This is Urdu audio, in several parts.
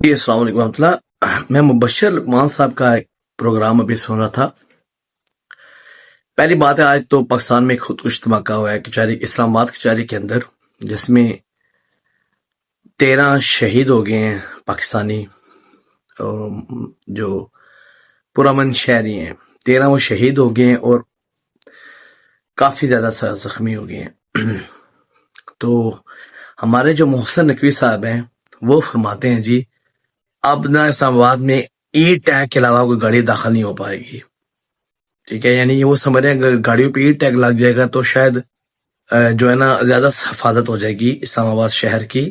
جی السلام علیکم ورحمۃ اللہ. میں مبشر لقمان صاحب کا ایک پروگرام ابھی سن رہا تھا. پہلی بات ہے، آج تو پاکستان میں ایک خودکش دھماکہ ہوا ہے کچہری اسلام آباد کچہری کے اندر، جس میں 13 شہید ہو گئے ہیں پاکستانی جو پرامن شہری ہیں. 13 وہ شہید ہو گئے ہیں اور کافی زیادہ زخمی ہو گئے ہیں. تو ہمارے جو محسن نقوی صاحب ہیں وہ فرماتے ہیں جی اب نہ اسلام آباد میں ای ٹیگ کے علاوہ کوئی گاڑی داخل نہیں ہو پائے گی. ٹھیک ہے، یعنی وہ سمجھ رہے ہیں اگر گاڑیوں پہ ای ٹیگ لگ جائے گا تو شاید جو ہے نا زیادہ حفاظت ہو جائے گی اسلام آباد شہر کی.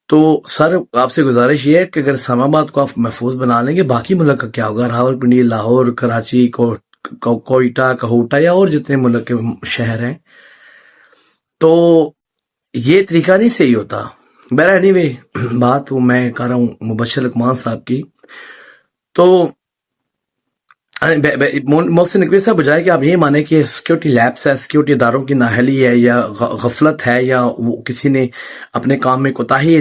تو سر آپ سے گزارش یہ ہے کہ اگر اسلام آباد کو آپ محفوظ بنا لیں گے، باقی ملک کا کیا ہوگا؟ راول پنڈی، لاہور، کراچی، کوئٹہ، کہوٹہ یا اور جتنے ملک کے شہر ہیں، تو یہ طریقہ نہیں صحیح ہوتا. بہرحال اینی وے بات وہ میں کر رہا ہوں مبشر لقمان صاحب کی. تو محسن نقوی صاحب بجائے کہ آپ یہ مانیں کہ سیکیورٹی لیبس ہے، سیکیورٹی اداروں کی نااہلی ہے یا غفلت ہے یا وہ کسی نے اپنے کام میں کوتاہی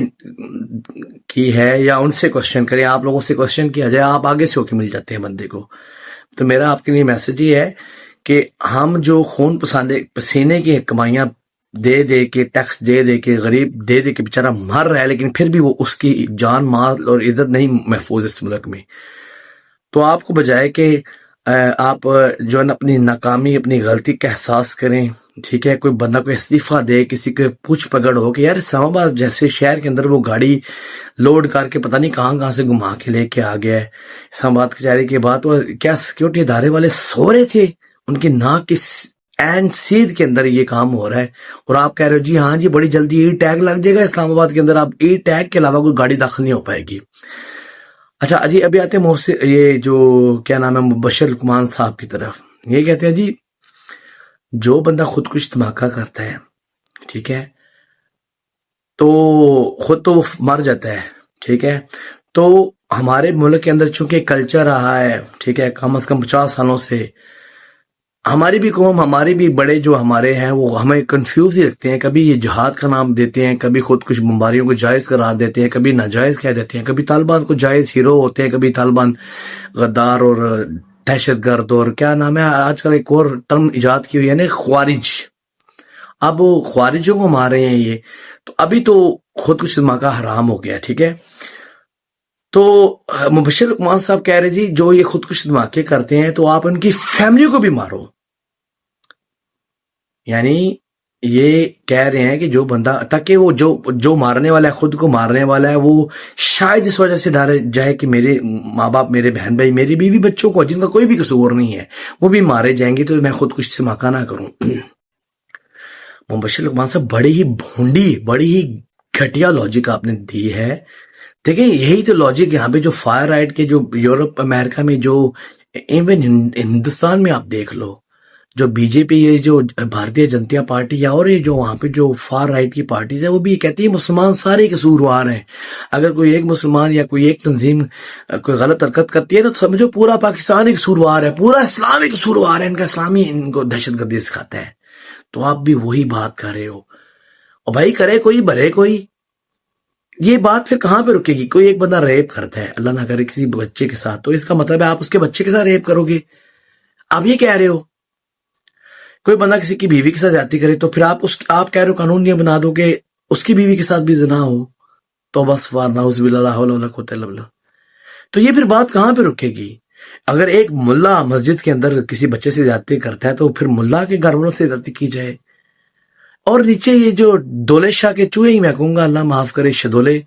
کی ہے، یا ان سے کوشچن کریں، آپ لوگوں سے کوشچن کیا جائے، آپ آگے سے ہو کے مل جاتے ہیں بندے کو. تو میرا آپ کے لیے میسج یہ ہے کہ ہم جو خون پسینے کی کمائیاں دے دے کے، ٹیکس دے دے کے، غریب دے دے کے بیچارہ مر رہا ہے، لیکن پھر بھی وہ اس کی جان مال اور عزت نہیں محفوظ اس ملک میں. تو آپ کو بجائے کہ آپ جو ہے نا اپنی ناکامی، اپنی غلطی کا احساس کریں، ٹھیک ہے، کوئی بندہ کوئی استعفیٰ دے، کسی کے پوچھ پکڑ ہو کہ یار اسلام آباد جیسے شہر کے اندر وہ گاڑی لوڈ کر کے پتہ نہیں کہاں کہاں سے گھما کے لے کے آ گیا ہے اسلام آباد کچہری کے بعد. تو کیا سیکیورٹی ادارے والے سو رہے تھے؟ ان کی ناک کی این سیدھ کے اندر یہ کام ہو رہا ہے، اور آپ کہہ رہے ہو جی ہاں جی بڑی جلدی ای ٹیگ لگ جائے گا اسلام آباد کے اندر، اب ای ٹیگ کے علاوہ کوئی گاڑی داخل نہیں ہو پائے گی. اچھا جی، ابھی آتے ہیں یہ جو کیا نام ہے مبشر لقمان صاحب کی طرف. یہ کہتے ہیں جی جو بندہ خودکش دھماکہ کرتا ہے، ٹھیک ہے، تو خود تو وہ مر جاتا ہے، ٹھیک ہے. تو ہمارے ملک کے اندر چونکہ کلچر رہا ہے، ٹھیک ہے، کم از کم 50 سالوں سے ہماری بھی قوم، ہمارے بھی بڑے جو ہمارے ہیں وہ ہمیں کنفیوز ہی رکھتے ہیں. کبھی یہ جہاد کا نام دیتے ہیں، کبھی خودکش بمباریوں کو جائز قرار دیتے ہیں، کبھی ناجائز کہہ دیتے ہیں، کبھی طالبان کو جائز ہیرو ہوتے ہیں، کبھی طالبان غدار اور دہشت گرد، اور کیا نام ہے آج کل ایک اور ٹرم ایجاد کی ہوئی ہے نا، خوارج. اب وہ خوارجوں کو مار رہے ہیں یہ. تو ابھی تو خودکش دھماکہ حرام ہو گیا، ٹھیک ہے. تو مبشر لقمان صاحب کہہ رہے جی جو یہ خودکش دھماکے کرتے ہیں تو آپ ان کی فیملی کو بھی مارو. یعنی یہ کہہ رہے ہیں کہ جو بندہ، تاکہ وہ جو مارنے والا ہے، خود کو مارنے والا ہے، وہ شاید اس وجہ سے ڈر جائے کہ میرے ماں باپ، میرے بہن بھائی، میری بیوی بچوں کو جن کا کوئی بھی قصور نہیں ہے وہ بھی مارے جائیں گے، تو میں خودکش دھماکہ نہ کروں. مبشر لقمان صاحب بڑی ہی بھونڈی، بڑی ہی گھٹیا لاجک آپ نے دی ہے. دیکھیں یہی تو لاجک یہاں پہ جو فائر رائٹ کے جو یورپ امریکہ میں، جو ایون ہندوستان میں آپ دیکھ لو، جو بی جے پی، یہ جو بھارتیہ جنتا پارٹی یا اور یہ جو وہاں پہ جو فار رائٹ کی پارٹیز ہیں، وہ بھی یہ کہتی ہے مسلمان سارے قصوروار ہیں. اگر کوئی ایک مسلمان یا کوئی ایک تنظیم کوئی غلط حرکت کرتی ہے تو سمجھو پورا پاکستان ہی قصوروار ہے، پورا اسلام ہی قصوروار ہے، ان کا اسلامی ان کو دہشت گردی سکھاتا ہے. تو آپ بھی وہی بات کر رہے ہو. اور بھائی کرے کوئی بھرے کوئی، یہ بات پھر کہاں پہ رکے گی؟ کوئی ایک بندہ ریپ کرتا ہے، اللہ نہ کرے، کسی بچے کے ساتھ، تو اس کا مطلب ہے آپ اس کے بچے کے ساتھ ریپ کرو گے؟ آپ یہ کہہ رہے ہو. کوئی بندہ کسی کی بیوی کے ساتھ زیادتی کرے تو پھر آپ کہہ رہے ہو قانون یہ بنا دو کہ اس کی بیوی کے ساتھ بھی زنا ہو. تو بس نعوذ باللہ، لا حول ولا قوۃ الا باللہ. تو یہ پھر بات کہاں پہ رکے گی؟ اگر ایک ملا مسجد کے اندر کسی بچے سے زیادتی کرتا ہے تو پھر ملا کے گھر والوں سے زیادتی کی جائے. اور نیچے یہ جو دولے شاہ کے چوہے ہی میں کہوں گا، اللہ معاف کرے، شدولے،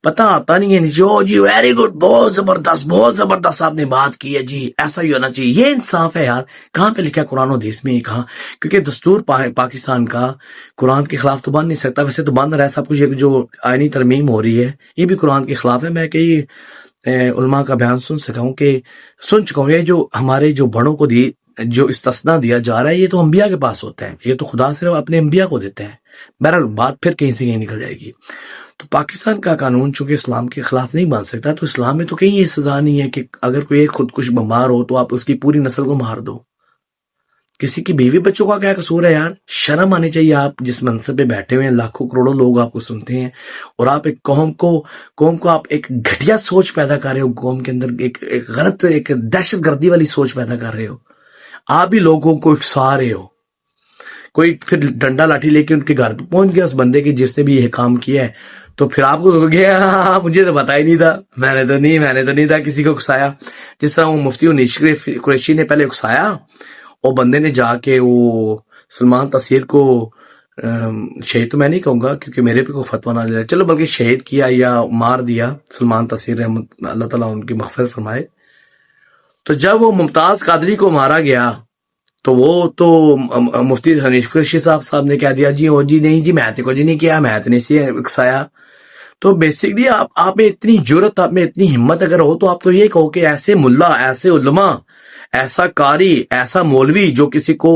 پتہ آتا نہیں ہے نیچے، او جی ویری گڈ، بہت زبردست، بہت زبردست آپ نے بات کی ہے جی، ایسا ہی ہونا چاہیے. یہ انصاف ہے یار؟ کہاں پہ لکھا ہے قرآن و حدیث میں یہ کہاں؟ کیونکہ دستور پاکستان کا قرآن کے خلاف تو بن نہیں سکتا. ویسے تو بن رہا ہے سب کچھ، جو آئینی ترمیم ہو رہی ہے یہ بھی قرآن کے خلاف ہے. میں کئی علماء کا بیان سن چکا ہوں. یہ جو ہمارے جو بڑوں کو جو استثناء دیا جا رہا ہے، یہ تو انبیاء کے پاس ہوتا ہے، یہ تو خدا صرف اپنے انبیاء کو دیتا ہے. بہرحال بات پھر کہیں سے کہیں نکل جائے گی. تو پاکستان کا قانون چونکہ اسلام کے خلاف نہیں بن سکتا، تو اسلام میں تو کہیں یہ سزا نہیں ہے کہ اگر کوئی ایک خودکش بمبار ہو تو آپ اس کی پوری نسل کو مار دو. کسی کی بیوی بچوں کا کیا قصور ہے یار؟ شرم آنی چاہیے. آپ جس منصب پہ بیٹھے ہوئے ہیں، لاکھوں کروڑوں لوگ آپ کو سنتے ہیں، اور آپ ایک قوم کو آپ ایک گھٹیا سوچ پیدا کر رہے ہو، قوم کے اندر ایک غلط، ایک دہشت گردی والی سوچ پیدا کر رہے ہو. آپ بھی لوگوں کو اکسا رہے ہو. کوئی پھر ڈنڈا لاٹھی لے کے ان کے گھر پہ پہنچ گیا اس بندے کے جس نے بھی یہ کام کیا ہے، تو پھر آپ کو تو گیا مجھے تو پتا ہی نہیں تھا، میں نے تو نہیں تھا کسی کو اکسایا. جس طرح وہ مفتی انیس قریشی نے پہلے اکسایا، اور بندے نے جا کے وہ سلمان تاثیر کو شہید تو میں نہیں کہوں گا کیونکہ میرے پہ کوئی فتویٰ نہ دیا، چلو بلکہ شہید کیا یا مار دیا سلمان تاثیر، رحمت اللہ تعالیٰ ان کی مغفرت فرمائے. تو جب وہ ممتاز قادری کو مارا گیا تو وہ تو مفتی حنیف قریشی صاحب نے کہہ دیا جی او جی نہیں جی میں تے کو جی نہیں کیا، میں تے نہیں سی اکسایا. تو بیسکلی آپ میں اتنی جرت، آپ میں اتنی ہمت اگر ہو تو آپ تو یہ کہو کہ ایسے ملا، ایسے علماء، ایسا قاری، ایسا مولوی جو کسی کو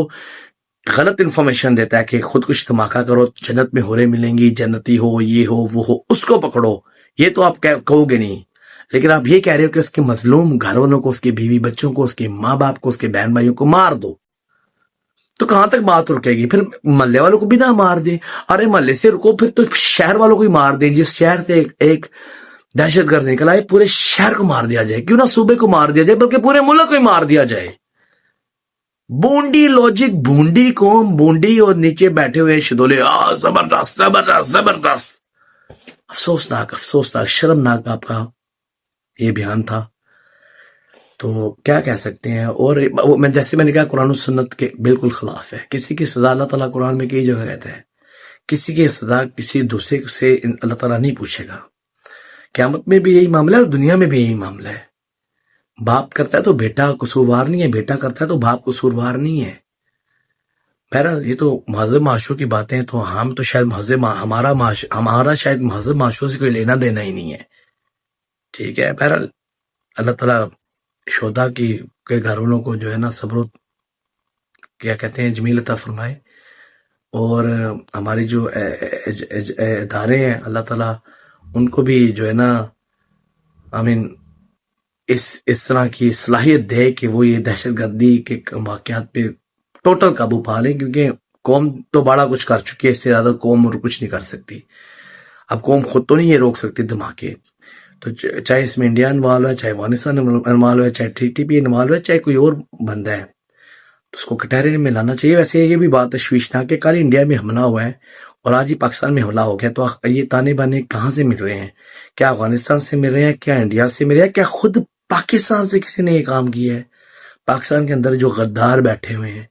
غلط انفارمیشن دیتا ہے کہ خود کچھ دھماکہ کرو، جنت میں ہورے ملیں گی، جنتی ہو، یہ ہو وہ ہو، اس کو پکڑو، یہ تو آپ کہو گے نہیں. لیکن آپ یہ کہہ رہے ہو کہ اس کے مظلوم گھر والوں کو، اس کے بیوی بچوں کو، اس کے ماں باپ کو، اس کے بہن بھائیوں کو مار دو. تو کہاں تک بات رکے گی؟ پھر محلے والوں کو بھی نہ مار دیں. ارے محلے سے رکو، پھر تو شہر والوں کو ہی مار دیں. جس شہر سے ایک دہشت گرد نکلا ہے، پورے شہر کو مار دیا جائے. کیوں نہ صوبے کو مار دیا جائے، بلکہ پورے ملک کو ہی مار دیا جائے. بونڈی لوجک، بونڈی قوم، بونڈی، اور نیچے بیٹھے ہوئے شدولے، زبردست زبردست زبردست. افسوسناک افسوسناک شرمناک آپ کا یہ بیان تھا. تو کیا کہہ سکتے ہیں؟ اور میں جیسے میں نے کہا قرآن و سنت کے بالکل خلاف ہے. کسی کی سزا اللہ تعالیٰ قرآن میں کئی جگہ کہتا ہے، کسی کی سزا کسی دوسرے سے اللہ تعالیٰ نہیں پوچھے گا. قیامت میں بھی یہی معاملہ ہے اور دنیا میں بھی یہی معاملہ ہے. باپ کرتا ہے تو بیٹا قصوروار نہیں ہے، بیٹا کرتا ہے تو باپ قصوروار نہیں ہے. بہرحال یہ تو مہذب معاشروں کی باتیں ہیں، تو ہم تو شاید مہذب، ہمارا شاید مہذب معاشروں سے کوئی لینا دینا ہی نہیں ہے. ٹھیک ہے، بہرحال اللہ تعالیٰ شہداء کے گھر والوں کو جو ہے نا صبر و کیا کہتے ہیں جمیل عطا فرمائے، اور ہماری جو ادارے ہیں اللہ تعالیٰ ان کو بھی جو ہے نا آمین اس طرح کی صلاحیت دے کہ وہ یہ دہشت گردی کے واقعات پہ ٹوٹل قابو پا لیں. کیونکہ قوم تو بڑا کچھ کر چکی ہے، اس سے زیادہ قوم اور کچھ نہیں کر سکتی. اب قوم خود تو نہیں یہ روک سکتی دھماکے. تو چاہے اس میں انڈیا انوالو ہے، چاہے افغانستان انوالو ہے، چاہے ٹی پی انوالو ہے، چاہے کوئی اور بندہ ہے، تو اس کو کٹہرے میں لانا چاہیے. ویسے یہ بھی بات تشویشناک کہ کل انڈیا میں حملہ ہوا ہے اور آج ہی پاکستان میں حملہ ہو گیا. تو یہ تانے بانے کہاں سے مل رہے ہیں؟ کیا افغانستان سے مل رہے ہیں؟ کیا انڈیا سے مل رہے ہیں؟ کیا خود پاکستان سے کسی نے یہ کام کیا ہے؟ پاکستان کے اندر جو غدار بیٹھے ہوئے ہیں.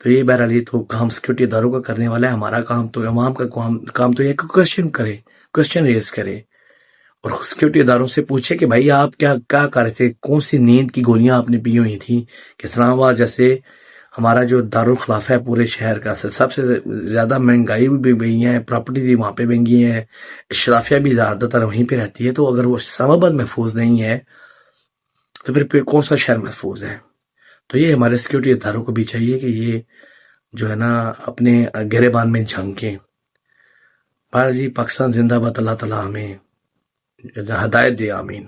تو یہ بہرحال یہ تو کام سیکورٹی اداروں کا کرنے والا ہے. ہمارا کام تو، عوام کا کام تو یہ کہ کوشچن ریز کرے اور سیکورٹی اداروں سے پوچھے کہ بھائی آپ کیا کر رہے تھے، کون سی نیند کی گولیاں آپ نے پی ہوئی تھیں کہ اسلام آباد جیسے ہمارا جو دارالخلافہ ہے پورے شہر کا، سب سے زیادہ مہنگائی بھی ہوئی ہے، پراپرٹیز بھی وہاں پہ مہنگی ہیں، اشرافیہ بھی زیادہ تر وہیں پہ رہتی ہے. تو اگر وہ اسلام آباد محفوظ نہیں ہے تو پھر کون سا شہر محفوظ ہے؟ تو یہ ہمارے سیکورٹی اداروں کو بھی چاہیے کہ یہ جو ہے نا اپنے گریبان میں جھنکیں. جی پاکستان زندہ باد. اللہ تعالیٰ ہمیں ہدایت دے. آمین.